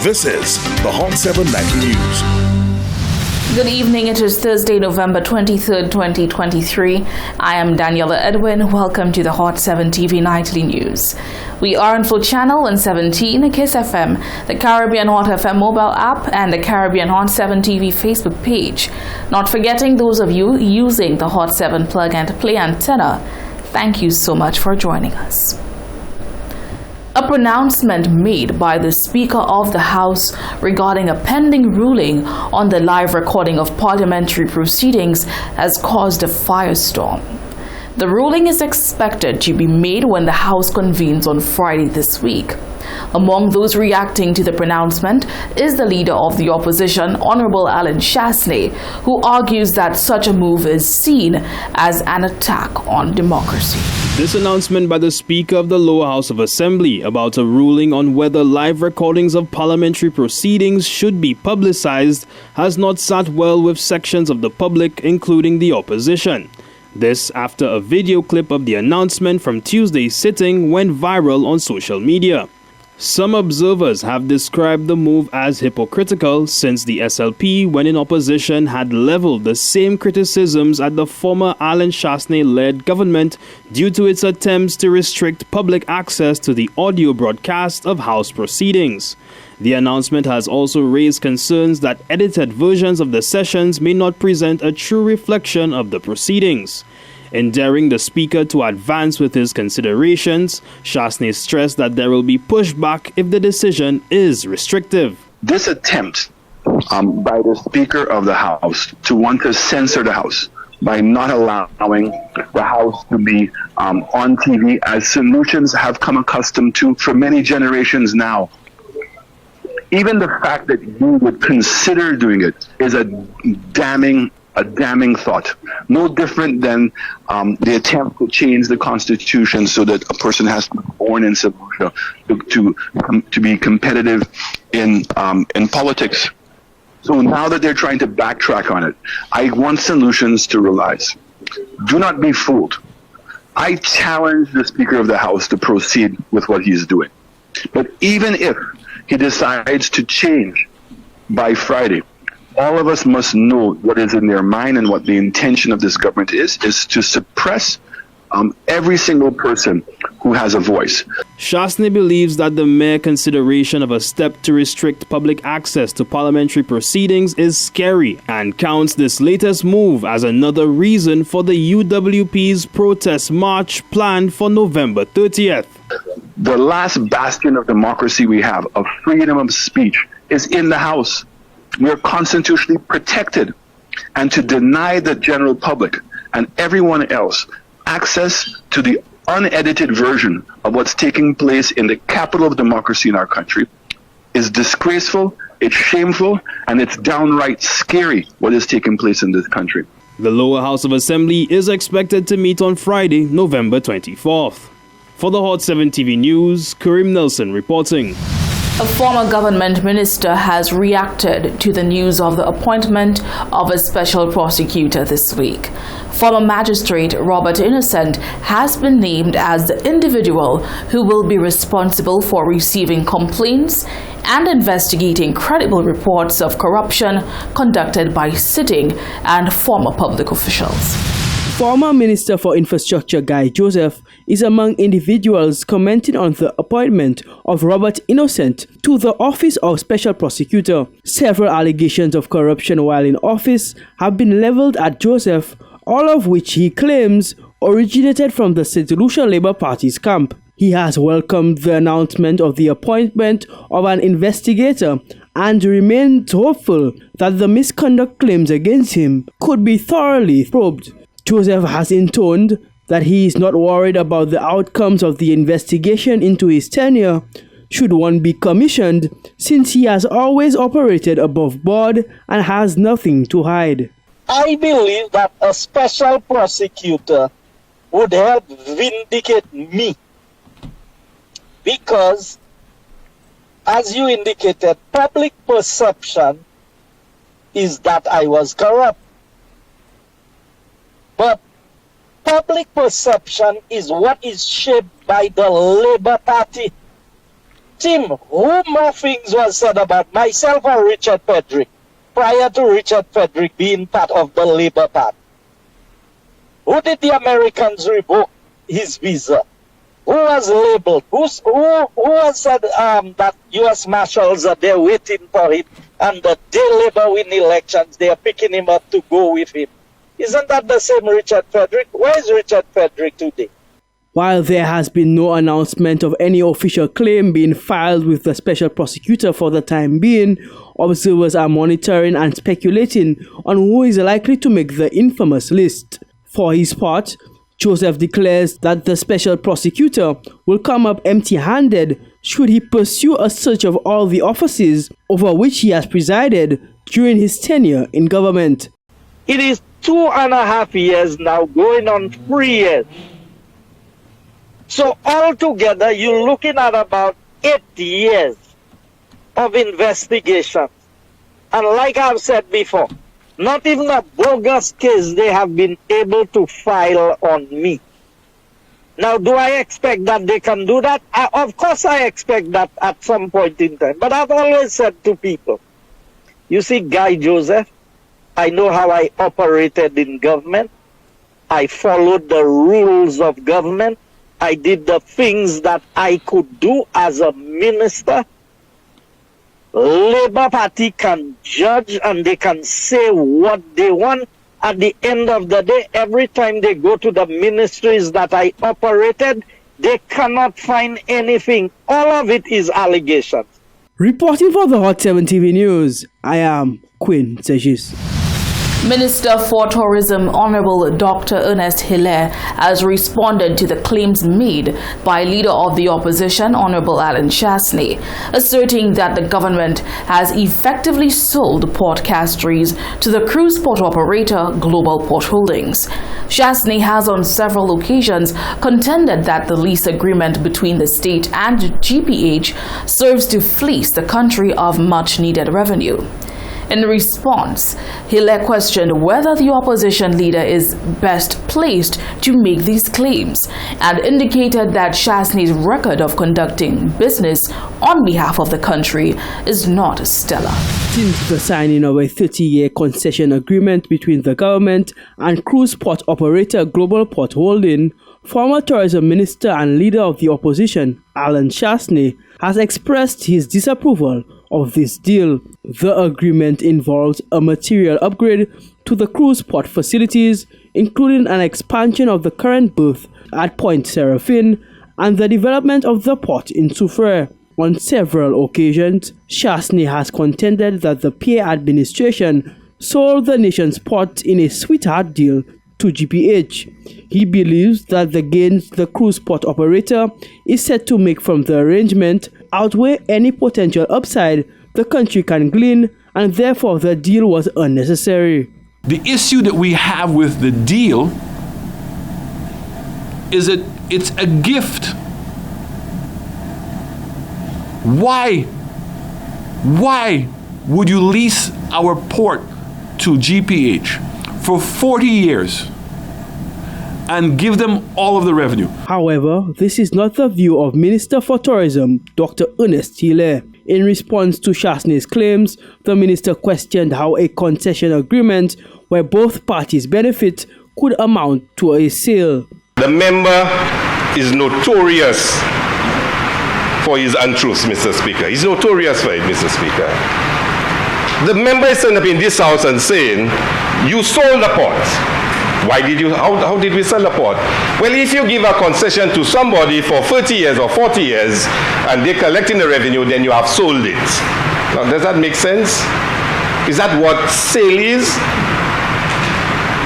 This is the Hot 7 Nightly News. Good evening. It is Thursday, November 23rd, 2023. I am Daniela Edwin. Welcome to the Hot 7 TV Nightly News. We are on full channel 117, Kiss FM, the Caribbean Hot FM mobile app, and the Caribbean Hot 7 TV Facebook page. Not forgetting those of you using the Hot 7 plug and play antenna. Thank you so much for joining us. A pronouncement made by the Speaker of the House regarding a pending ruling on the live recording of parliamentary proceedings has caused a firestorm. The ruling is expected to be made when the House convenes on Friday this week. Among those reacting to the pronouncement is the leader of the opposition, Honorable Alan Chastanet, who argues that such a move is seen as an attack on democracy. This announcement by the Speaker of the Lower House of Assembly about a ruling on whether live recordings of parliamentary proceedings should be publicized has not sat well with sections of the public, including the opposition. This after a video clip of the announcement from Tuesday's sitting went viral on social media. Some observers have described the move as hypocritical since the SLP, when in opposition, had leveled the same criticisms at the former Alan Chastanet-led government due to its attempts to restrict public access to the audio broadcast of House proceedings. The announcement has also raised concerns that edited versions of the sessions may not present a true reflection of the proceedings. In daring the Speaker to advance with his considerations, Chastanet stressed that there will be pushback if the decision is restrictive. This attempt by the Speaker of the House to want to censor the House by not allowing the House to be on TV, as solutions have come accustomed to for many generations now. Even the fact that you would consider doing it is a damning thought. No different than the attempt to change the Constitution so that a person has to be born in St. Lucia to be competitive in politics. So now that they're trying to backtrack on it, I want solutions to realize. Do not be fooled. I challenge the Speaker of the House to proceed with what he's doing. But even if he decides to change by Friday, all of us must know what is in their mind, and what the intention of this government is to suppress every single person who has a voice. Chastanet believes that the mere consideration of a step to restrict public access to parliamentary proceedings is scary, and counts this latest move as another reason for the UWP's protest march planned for November 30th. The last bastion of democracy we have, of freedom of speech, is in the House. We are constitutionally protected, and to deny the general public and everyone else access to the unedited version of what's taking place in the capital of democracy in our country is disgraceful, it's shameful, and it's downright scary what is taking place in this country. The Lower House of Assembly is expected to meet on Friday, November 24th. For the Hot 7 TV News, Karim Nelson reporting. A former government minister has reacted to the news of the appointment of a special prosecutor this week. Former magistrate Robert Innocent has been named as the individual who will be responsible for receiving complaints and investigating credible reports of corruption conducted by sitting and former public officials. Former Minister for Infrastructure Guy Joseph is among individuals commenting on the appointment of Robert Innocent to the office of Special Prosecutor. Several allegations of corruption while in office have been leveled at Joseph, all of which he claims originated from the St. Lucia Labour Party's camp. He has welcomed the announcement of the appointment of an investigator and remains hopeful that the misconduct claims against him could be thoroughly probed. Joseph has intoned that he is not worried about the outcomes of the investigation into his tenure, should one be commissioned, since he has always operated above board and has nothing to hide. I believe that a special prosecutor would help vindicate me, because, as you indicated, public perception is that I was corrupt. But public perception is what is shaped by the Labour Party. Tim, who more things was said about myself or Richard Frederick prior to Richard Frederick being part of the Labour Party? Who did the Americans revoke his visa? Who was labeled? Who was said that U.S. Marshals are there waiting for him, and the day Labour win elections, they are picking him up to go with him? Isn't that the same Richard Frederick? Where is Richard Frederick today? While there has been no announcement of any official claim being filed with the special prosecutor for the time being, observers are monitoring and speculating on who is likely to make the infamous list. For his part, Joseph declares that the special prosecutor will come up empty-handed should he pursue a search of all the offices over which he has presided during his tenure in government. It is 2.5 years now, going on 3 years. So altogether, you're looking at about 8 years of investigation. And like I've said before, not even a bogus case they have been able to file on me. Now, do I expect that they can do that? Of course I expect that at some point in time. But I've always said to people, you see, Guy Joseph, I know how I operated in government. I followed the rules of government. I did the things that I could do as a minister. Labour Party can judge and they can say what they want. At the end of the day, every time they go to the ministries that I operated, they cannot find anything. All of it is allegations. Reporting for the Hot 7 TV News, I am Quinn Segis. Minister for Tourism Honorable Dr. Ernest Hilaire has responded to the claims made by Leader of the Opposition Honorable Alan Chasney, asserting that the government has effectively sold Port Castries to the cruise port operator Global Port Holdings. Chasney has on several occasions contended that the lease agreement between the state and GPH serves to fleece the country of much-needed revenue. In response, Hilaire questioned whether the opposition leader is best placed to make these claims and indicated that Chasney's record of conducting business on behalf of the country is not stellar. Since the signing of a 30-year concession agreement between the government and cruise port operator Global Port Holding, former tourism minister and leader of the opposition, Alan Chasney, has expressed his disapproval of this deal. The agreement involves a material upgrade to the cruise port facilities, including an expansion of the current berth at Point Seraphine and the development of the port in Soufriere. On several occasions, Chasney has contended that the PA administration sold the nation's port in a sweetheart deal to GPH. He believes that the gains the cruise port operator is set to make from the arrangement outweigh any potential upside the country can glean, and therefore the deal was unnecessary. The issue that we have with the deal is that it's a gift. Why would you lease our port to GPH for 40 years and give them all of the revenue? However, this is not the view of Minister for Tourism, Dr. Ernest Hilaire. In response to Chasney's claims, the minister questioned how a concession agreement where both parties benefit could amount to a sale. The member is notorious for his untruths, Mr. Speaker. He's notorious for it, Mr. Speaker. The member is standing up in this house and saying, you sold the port. Why did you, how did we sell the port? Well, if you give a concession to somebody for 30 years or 40 years and they're collecting the revenue, then you have sold it. Now, does that make sense? Is that what sale is?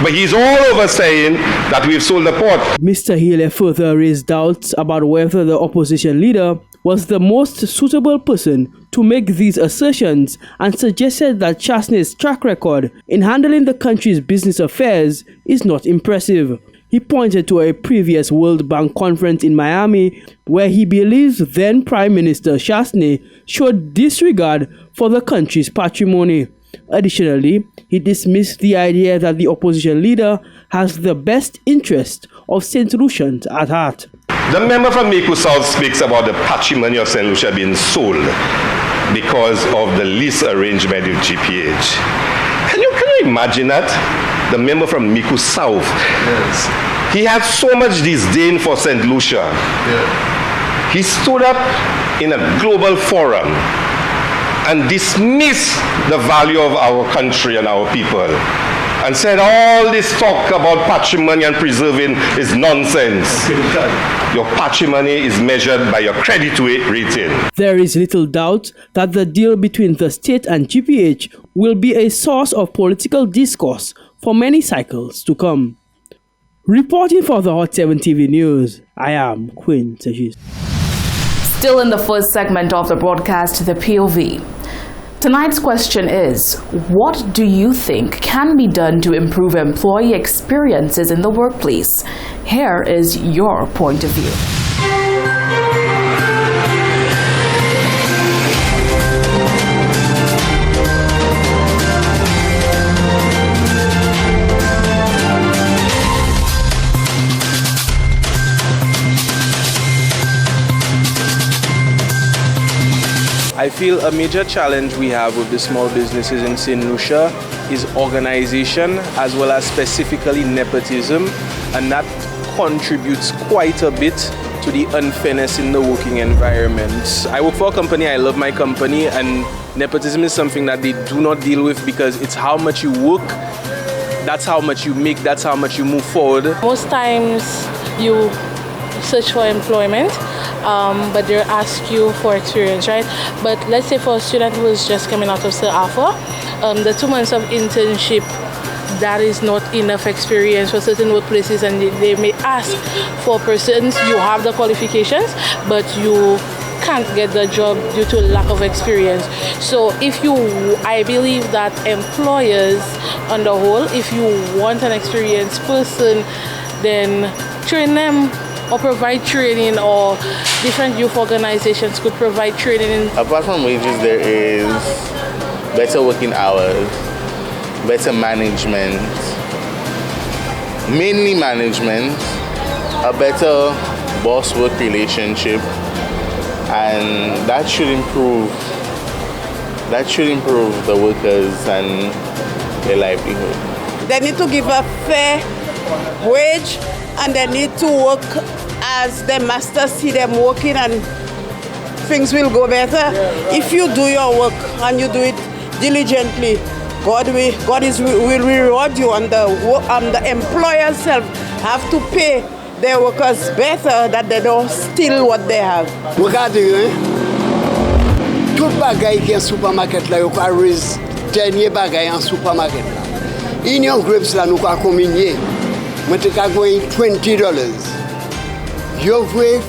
But he's all over saying that we've sold the port. Mr. Hilaire further raised doubts about whether the opposition leader was the most suitable person to make these assertions and suggested that Chasney's track record in handling the country's business affairs is not impressive. He pointed to a previous World Bank conference in Miami where he believes then Prime Minister Chasney showed disregard for the country's patrimony. Additionally, he dismissed the idea that the opposition leader has the best interest of St. Lucians at heart. The member from Micoud South speaks about the patrimony of St. Lucia being sold because of the lease arrangement with GPH. Can you imagine that? The member from Micoud South. Yes. He had so much disdain for St. Lucia. Yeah. He stood up in a global forum and dismissed the value of our country and our people and said all this talk about patrimony and preserving is nonsense. Your patrimony is measured by your credit rating. There is little doubt that the deal between the state and GPH will be a source of political discourse for many cycles to come. Reporting for the Hot 7 TV News, I am Quinn Tejis. Still in the first segment of the broadcast, the POV. Tonight's question is, what do you think can be done to improve employee experiences in the workplace? Here is your point of view. I feel a major challenge we have with the small businesses in St. Lucia is organization as well as specifically nepotism, and that contributes quite a bit to the unfairness in the working environment. I work for a company, I love my company, and nepotism is something that they do not deal with because it's how much you work, that's how much you make, that's how much you move forward. Most times you search for employment, but they ask you for experience, right? But let's say for a student who is just coming out of Sir Arthur, the 2 months of internship, that is not enough experience for certain workplaces, and they may ask for persons, you have the qualifications, but you can't get the job due to lack of experience. So I believe that employers on the whole, if you want an experienced person, then train them or provide training, or different youth organizations could provide training. Apart from wages, there is better working hours, better management, mainly management, a better boss-work relationship, and that should improve the workers and their livelihood. They need to give a fair wage, and they need to work as the masters see them working, and things will go better. If you do your work and you do it diligently, God will reward you, and the employers have to pay their workers better, that they don't steal what they have. Regardez, tout bagay qui est en supermarket là, yo ka raise dernier bagay en supermarket là. Union grapes là nous ka combiner. Moi te ka going $20. Yo vwe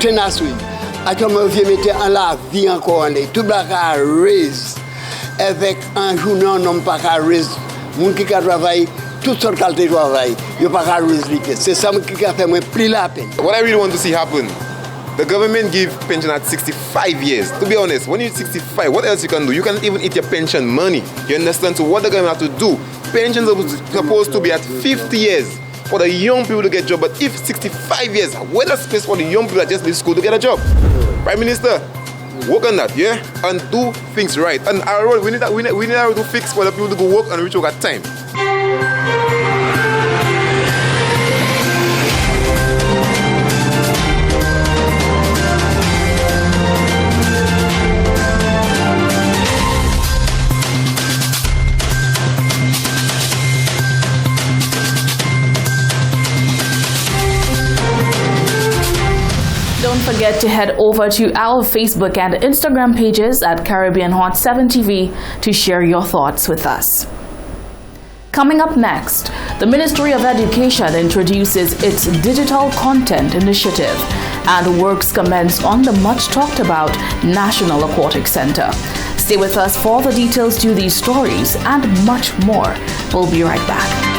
tenas oui. Actuellement vieux mettre en la vie encore en tout bagay ka raise avec un journée on n'a pas ka raise. Moun qui ka travaille toutes sortes de qualités de travail, you pas ka raise liquide. C'est ça qui a fait moi plus la peine. What I really want to see happen, the government give pension at 65 years. To be honest, when you're 65, what else you can do? You can even eat your pension money. You understand? So what the government have to do? Pensions are supposed to be at 50 years for the young people to get a job. But if 65 years, where the space for the young people that just leave school to get a job? Prime Minister, work on that, yeah? And do things right. And our role, we need to fix for the people to go work and reach work at time. Don't forget to head over to our Facebook and Instagram pages at Caribbean Hot 7 TV to share your thoughts with us. Coming up next, the Ministry of Education introduces its digital content initiative and works commence on the much talked about National Aquatic Center. Stay with us for the details to these stories and much more. We'll be right back.